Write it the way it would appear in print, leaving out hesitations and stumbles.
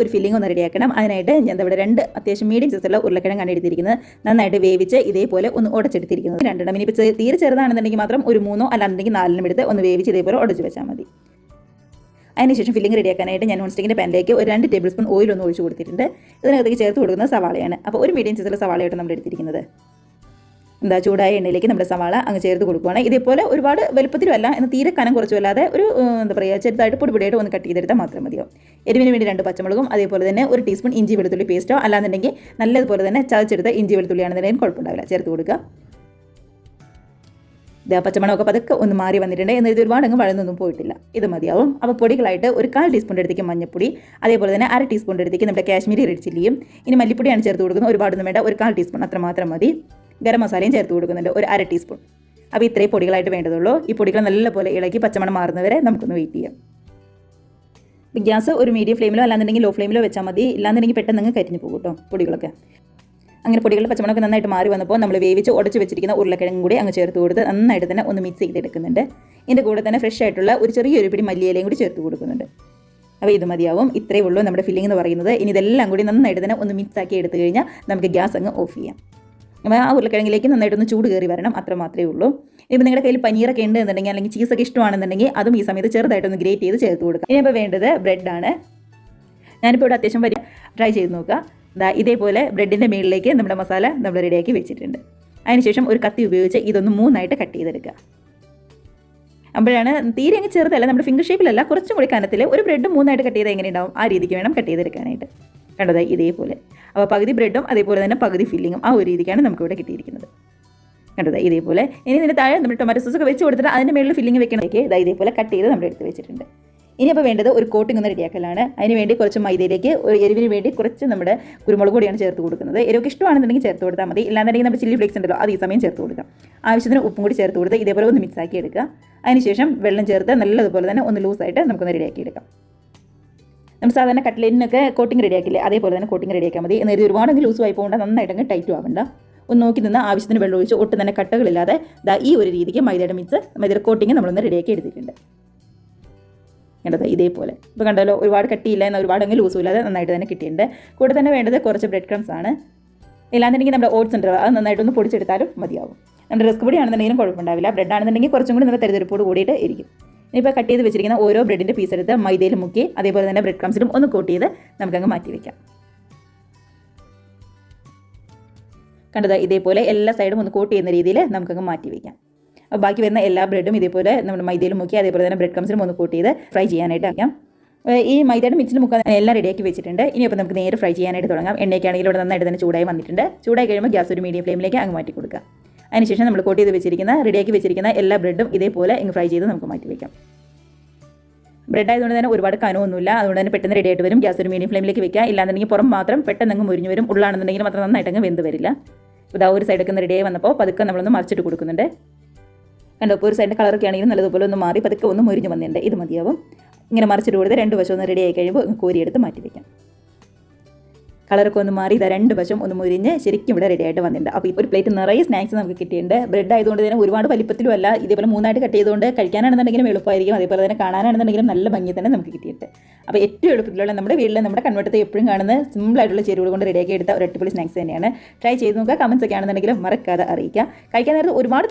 ഒരു ഫില്ലിംഗ് ഒന്ന് റെഡിയാക്കണം. അതിനായിട്ട് ഞാൻ ഇവിടെ 2 അത്യാവശ്യം മീഡിയം സൈസുള്ള ഉരുളക്കിഴങ്ങാണ് എടുത്തിരിക്കുന്നത്. നന്നായിട്ട് വേവിച്ച് ഇതേപോലെ ഒന്ന് ഉടച്ചെടുത്തിരിക്കുന്നത്. 2 ഇനിയിപ്പോൾ തീരെ ചെറുതാണെന്നുണ്ടെങ്കിൽ മാത്രം ഒരു 3 അല്ലാന്നുണ്ടെങ്കിൽ 4 എടുത്ത് ഒന്ന് വേവിച്ച് ഇതേപോലെ ഉടച്ച് വെച്ചാൽ മതി. അതിനുശേഷം ഫില്ലിംഗ് റെഡിയാക്കാനായിട്ട് ഞാൻ നോൺ സ്റ്റിക്കിൻ്റെ പാനിലേക്ക് ഒരു 2 ടേബിൾ സ്പൂൺ ഓയിൽ ഒന്ന് ഒഴിച്ച് കൊടുത്തിട്ടുണ്ട്. ഇതിനകത്തേക്ക് ചേർത്ത് കൊടുക്കുന്നത് സവാളയാണ്. അപ്പോൾ ഒരു മീഡിയം സൈസുള്ള സവാളയായിട്ട് നമ്മൾ എടുത്തിരിക്കുന്നത്. ചൂടായ എണ്ണയിലേക്ക് നമ്മുടെ സവാള അങ്ങ് ചേർത്ത് കൊടുക്കുകയാണ്. ഇതേപോലെ ഒരുപാട് വലുപ്പത്തിലും അല്ല, എന്ന് തീരെ കനം കുറച്ചുമല്ലാതെ ഒരു ചെറുതായിട്ട് പൊടിപൊടിയായിട്ട് ഒന്ന് കട്ട് ചെയ്തെടുത്താൽ മാത്രം മതിയോ. എരിവിന് വേണ്ടി 2 പച്ചമുളകും അതേപോലെ തന്നെ 1 ടീസ്പൂൺ ഇഞ്ചി വെളുത്തുള്ളി പേസ്റ്റോ അല്ലാന്നുണ്ടെങ്കിൽ നല്ലതുപോലെ തന്നെ ചതച്ചെടുത്ത ഇഞ്ചി വെളുത്തുള്ളിയാണെന്നുണ്ടെങ്കിൽ കുഴപ്പമുണ്ടാവില്ല, ചേർത്ത് കൊടുക്കുക. പച്ചമണമൊക്കെ പതുക്കെ ഒന്ന് മാറി വന്നിട്ടുണ്ട്. എന്നിട്ട് ഒരുപാട് അങ്ങ് വഴന്നൊന്നും പോയിട്ടില്ല. ഇത് മതിയാവും. അപ്പോൾ പൊടികളായിട്ട് ഒരു 1/4 ടീസ്പൂൺ അടുത്തേക്ക് മഞ്ഞപ്പൊടി, അതേപോലെ തന്നെ 1/2 ടീസ്പൂൺ അടുത്തേക്ക് നമ്മുടെ കാശ്മീരി റെഡ് ചില്ലിയും, ഇനി മല്ലിപ്പൊടിയാണ് ചേർത്ത് കൊടുക്കുന്നത്. ഒരുപാടൊന്നും വേണ്ട, ഒരു 1/4 ടീസ്പൂൺ അത്ര മാത്രം മതി. ഗരം മസാലയും ചേർത്ത് കൊടുക്കുന്നുണ്ട്, ഒരു 1/2 ടീസ്പൂൺ. അപ്പോൾ ഇത്രയും പൊടികളായിട്ട് വേണ്ടതുള്ളൂ. ഈ പൊടികൾ നല്ലപോലെ ഇളക്കി പച്ചമണം മാറുന്നവരെ നമുക്കൊന്ന് വെയിറ്റ് ചെയ്യാം. ഗ്യാസ് ഒരു മീഡിയം ഫ്ലെയിമിലോ അല്ലാന്നുണ്ടെങ്കിൽ ലോ ഫ്ലെയിമിലോ വെച്ചാൽ മതി. ഇല്ലാന്നുണ്ടെങ്കിൽ പെട്ടെന്ന് അങ്ങ് കരിഞ്ഞു പോകും കേട്ടോ പൊടികളൊക്കെ. അങ്ങനെ പൊടികളുടെ പച്ചമണമൊക്കെ നന്നായിട്ട് മാറി വന്നപ്പോൾ നമ്മൾ വേവിച്ച് ഉടച്ച് വെച്ചിരിക്കുന്ന ഉരുളക്കിഴങ്ങും കൂടി അങ്ങ് ചേർത്ത് കൊടുത്ത് നന്നായിട്ട് തന്നെ ഒന്ന് മിക്സ് ചെയ്തെടുക്കുന്നുണ്ട്. ഇതിൻ്റെ കൂടെ തന്നെ ഫ്രഷ് ആയിട്ടുള്ള ഒരു ചെറിയൊരു പിടി മല്ലിയിലയും കൂടി ചേർത്ത് കൊടുക്കുന്നുണ്ട്. അപ്പോൾ ഇത് മതിയാവും. ഇത്രയേ ഉള്ളൂ നമ്മുടെ ഫില്ലിംഗ് എന്ന് പറയുന്നത്. ഇനി ഇതെല്ലാം കൂടി നന്നായിട്ട് തന്നെ ഒന്ന് മിക്സ് ആക്കി എടുത്തു കഴിഞ്ഞാൽ നമുക്ക് ഗ്യാസ് അങ്ങ് ഓഫ് ചെയ്യാം. അപ്പോൾ ആ ഉരുളക്കിഴങ്ങിലേക്ക് നന്നായിട്ടൊന്ന് ചൂട് കയറി വരണം, അത്ര മാത്രമേ ഉള്ളൂ. ഇപ്പോൾ നിങ്ങളുടെ കയ്യിൽ പനീറൊക്കെ ഉണ്ട് എന്നുണ്ടെങ്കിൽ അല്ലെങ്കിൽ ചീസൊക്കെ ഇഷ്ടമാണെന്നുണ്ടെങ്കിൽ അതും ഈ സമയത്ത് ചെറുതായിട്ടൊന്ന് ഗ്രേറ്റ് ചെയ്ത് ചേർത്ത് കൊടുക്കുക. ഇനിയിപ്പോൾ വേണ്ടത് ബ്രെഡാണ്. ഞാനിപ്പോൾ ഇവിടെ അത്യാവശ്യം ട്രൈ ചെയ്ത് നോക്കുക. ഇതേപോലെ ബ്രെഡിൻ്റെ മുകളിലേക്ക് നമ്മുടെ മസാല നമ്മൾ റെഡിയാക്കി വെച്ചിട്ടുണ്ട്. അതിനുശേഷം ഒരു കത്തി ഉപയോഗിച്ച് ഇതൊന്ന് 3 കട്ട് ചെയ്തെടുക്കുക. അപ്പോഴാണ് തീരെ അങ്ങ് ചെറുതല്ല, നമ്മുടെ ഫിംഗർ ഷേപ്പിലല്ല, കുറച്ചും കൂടി കനത്തിൽ ഒരു ബ്രെഡ് 3 കട്ട് ചെയ്താൽ എങ്ങനെ ഉണ്ടാവും, ആ രീതിക്ക് വേണം കട്ട് ചെയ്തെടുക്കാനായിട്ട്. കണ്ടത് ഇതേപോലെ. അപ്പോൾ പകുതി ബ്രെഡും അതേപോലെ തന്നെ പകുതി ഫില്ലിങ്ങും ആ ഒരു രീതിക്കാണ് നമുക്കിവിടെ കിട്ടിയിരിക്കുന്നത്. കണ്ടത് ഇതേപോലെ. ഇനി ഇതിൻ്റെ താഴെ നമ്മൾ ടൊമാറ്റോ സോസൊക്കെ വെച്ച് കൊടുത്തിട്ട് അതിൻ്റെ മുകളിൽ ഫില്ലിങ് വെക്കണമെങ്കിൽ ഇതേപോലെ കട്ട് ചെയ്ത് നമ്മൾ എടുത്ത് വെച്ചിട്ടുണ്ട്. ഇനിയിപ്പോൾ വേണ്ടത് ഒരു കോട്ടിംഗ് ഒന്ന് റെഡിയാക്കലാണ്. അതിന് വേണ്ടി കുറച്ച് മൈദയിലേക്ക് ഒരു എരിവിന് വേണ്ടി കുറച്ച് നമ്മുടെ കുരുമുളക് പൊടിയാണ് ചേർത്ത് കൊടുക്കുന്നത്. എരിവൊക്കെ ഇഷ്ടമാണെന്നുണ്ടെങ്കിൽ ചേർത്ത് കൊടുത്താൽ മതി. ഇല്ലാന്നുണ്ടെങ്കിൽ നമ്മുടെ ചില്ലി ഫ്ലേക്സ് ഉണ്ടല്ലോ, അത് ഈ സമയം ചേർത്ത് കൊടുക്കാം. ആവശ്യത്തിന് ഉപ്പും കൂടി ചേർത്ത് കൊടുത്ത് ഇതേപോലെ ഒന്ന് മിക്സ് ആക്കി എടുക്കുക. അതിനുശേഷം വെള്ളം ചേർത്ത് നല്ലതുപോലെ തന്നെ ഒന്ന് ലൂസായിട്ട് നമുക്കൊന്ന് റെഡിയാക്കി എടുക്കാം. നമ്മൾ സാധാരണ കട്ട്ലേറ്റിനൊക്കെ കോട്ടിംഗ് റെഡിയാക്കില്ലേ, അതേപോലെ തന്നെ കോട്ടിംഗ് റെഡിയാക്കാൻ മതി. എന്നിട്ട് ഒരുപാടെങ്കിൽ ലൂസ് ആയി പോകേണ്ട, നന്നായിട്ടങ്ങ് ടൈറ്റും ആവേണ്ട. ഒന്ന് നോക്കി നിന്ന് ആവശ്യത്തിന് വെള്ളം ഒഴിച്ച് ഒട്ടും തന്നെ കട്ടകളില്ലാതെ ഈ ഒരു രീതിക്ക് മൈദയുടെ കോട്ടിങ് നമ്മളൊന്ന് റെഡിയാക്കി എടുത്തിട്ടുണ്ട്. കണ്ടത് ഇതേപോലെ. ഇപ്പോൾ കണ്ടല്ലോ, ഒരുപാട് കട്ടിയില്ല എന്നാൽ ഒരുപാടങ്ങ് ലൂസും ഇല്ലാതെ നന്നായിട്ട് തന്നെ കിട്ടിയിട്ടുണ്ട്. കൂടെ തന്നെ വേണ്ടത് കുറച്ച് ബ്രെഡ് ക്രംസ് ആണ്. ഇല്ലാന്നുണ്ടെങ്കിൽ നമ്മുടെ ഓട്സ് ഉണ്ട്, അത് നന്നായിട്ടൊന്ന് പൊടിച്ചെടുത്താലും മതിയാവും. നമ്മുടെ റസ്ക് പൊടി ആണെന്നുണ്ടെങ്കിലും കുഴപ്പമുണ്ടാവില്ല. ബ്രെഡ് ആണെന്നുണ്ടെങ്കിൽ കുറച്ചും കൂടി നല്ല തെരഞ്ഞെടുപ്പോട് കൂടിയിട്ട് ഇരിക്കും. ഇനിയിപ്പോൾ കട്ട് ചെയ്ത് വെച്ചിരിക്കുന്ന ഓരോ ബ്രെഡിൻ്റെ പീസ് എടുത്ത് മൈദയിൽ മുക്കി അതേപോലെ തന്നെ ബ്രെഡ് ക്രംസിലും ഒന്ന് കോട്ട് ചെയ്ത് നമുക്കങ്ങ് മാറ്റി വയ്ക്കാം. കണ്ടത് ഇതേപോലെ എല്ലാ സൈഡും ഒന്ന് കോട്ട് ചെയ്യുന്ന രീതിയിൽ നമുക്കങ്ങ് മാറ്റി വയ്ക്കാം. അപ്പോൾ ബാക്കി വരുന്ന എല്ലാ ബ്രെഡും ഇതേപോലെ നമ്മൾ മൈദയിൽ മുക്കി അതേപോലെ തന്നെ ബ്രെഡ് ക്രംസിലും ഒന്ന് കോട്ട് ചെയ്ത് ഫ്രൈ ചെയ്യാനായിട്ട് ആക്കാം. ഈ മൈദയുടെ മിക്സിൽ മുക്കാൻ എല്ലാം റെഡിയാക്കി വെച്ചിട്ടുണ്ട്. ഇനിയിപ്പോൾ നമുക്ക് നേരെ ഫ്രൈ ചെയ്യാനായിട്ട് തുടങ്ങാം. എണ്ണയ്ക്കാണെങ്കിൽ ഇവിടെ നന്നായിട്ട് തന്നെ ചൂടായി വന്നിട്ടുണ്ട്. ചൂടായി കഴിയുമ്പോൾ ഗ്യാസ് ഒരു മീഡിയം ഫ്ലെയിമിലേക്ക് അങ്ങ് മാറ്റി കൊടുക്കുക. അതിനുശേഷം നമ്മൾ കോട്ട് ചെയ്ത് വെച്ചിരിക്കുന്ന റെഡിയാക്കി വെച്ചിരിക്കുന്ന എല്ലാ ബ്രെഡും ഇതേപോലെ ഇങ്ങ് ഫ്രൈ ചെയ്ത് നമുക്ക് മാറ്റി വയ്ക്കാം. ബ്രെഡ് ആയതുകൊണ്ട് തന്നെ ഒരുപാട് കനമൊന്നുമില്ല, അതുകൊണ്ട് തന്നെ പെട്ടെന്ന് റെഡി ആയിട്ട് വരും. ഗ്യാസ് ഒരു മീഡിയം ഫ്ലെയിമിലേക്ക് വെക്കുക. ഇല്ലാന്നുണ്ടെങ്കിൽ പുറം മാത്രം പെട്ടെന്ന് അങ്ങ് മുരിഞ്ഞ് വരും. ഉള്ളാണെന്നുണ്ടെങ്കിൽ മാത്രം നന്നായിട്ടങ്ങ് വെന്ത് വരില്ല. ഇപ്പോൾ ഒരു സൈഡൊക്കെ ഒന്ന് റെഡിയായി വന്നപ്പോൾ പതുക്കെ നമ്മളൊന്ന് മറിച്ചിട്ട് കൊടുക്കുന്നുണ്ട്. കണ്ടോ, ഇപ്പോൾ ഒരു സൈഡിൻ്റെ കളറൊക്കെ ആണെങ്കിലും നല്ലതുപോലെ ഒന്ന് മാറി പതുക്കെ ഒന്ന് മുരിഞ്ഞ് വന്നിട്ടുണ്ട്. ഇത് മതിയാവും. ഇങ്ങനെ മറിച്ചിട്ട് കൊടുത്ത് 2 വശം ഒന്ന് റെഡി ആയി കഴിയുമ്പോൾ കോരിയെടുത്ത് മാറ്റി വയ്ക്കാം. കളറൊക്കെ ഒന്ന് മാറി 2 വശം ഒന്ന് മുരിഞ്ഞ് ശരിക്കും ഇവിടെ റെഡി ആയിട്ട് വന്നിട്ടുണ്ട്. അപ്പോൾ ഇപ്പോൾ ഒരു പ്ലേറ്റ് നിറയെ സ്നാക്സ് നമുക്ക് കിട്ടിയിട്ടുണ്ട്. ബ്രെഡ് ആയതുകൊണ്ട് തന്നെ ഒരുപാട് വലിപ്പത്തിലും അല്ല, ഇതേപോലെ 3 കട്ട് ചെയ്തുകൊണ്ട് കഴിക്കാനാണെന്നുണ്ടെങ്കിലും എളുപ്പമായിരിക്കും. അതേപോലെ തന്നെ കാണാനാണെന്നുണ്ടെങ്കിലും നല്ല ഭംഗി തന്നെ നമുക്ക് കിട്ടിയിട്ട്. അപ്പോൾ ഏറ്റവും എളുപ്പത്തിലുള്ള നമ്മുടെ വീട്ടിൽ നമ്മുടെ കൺവെർട്ടത്തെ എപ്പോഴും കാണുന്ന സിമ്പിളായിട്ടുള്ള ചേരുവകൾ കൊണ്ട് റെഡിയാക്കി എടുത്ത ഒരു അടിപൊളി സ്നാക്സ് തന്നെയാണ്. ട്രൈ ചെയ്ത് നോക്കുക. കമൻസ് ഒക്കെ ആണെന്നുണ്ടെങ്കിലും മറക്കാതെ അറിയിക്കുക. കഴിക്കാൻ നേരത്ത് ഒരുപാട്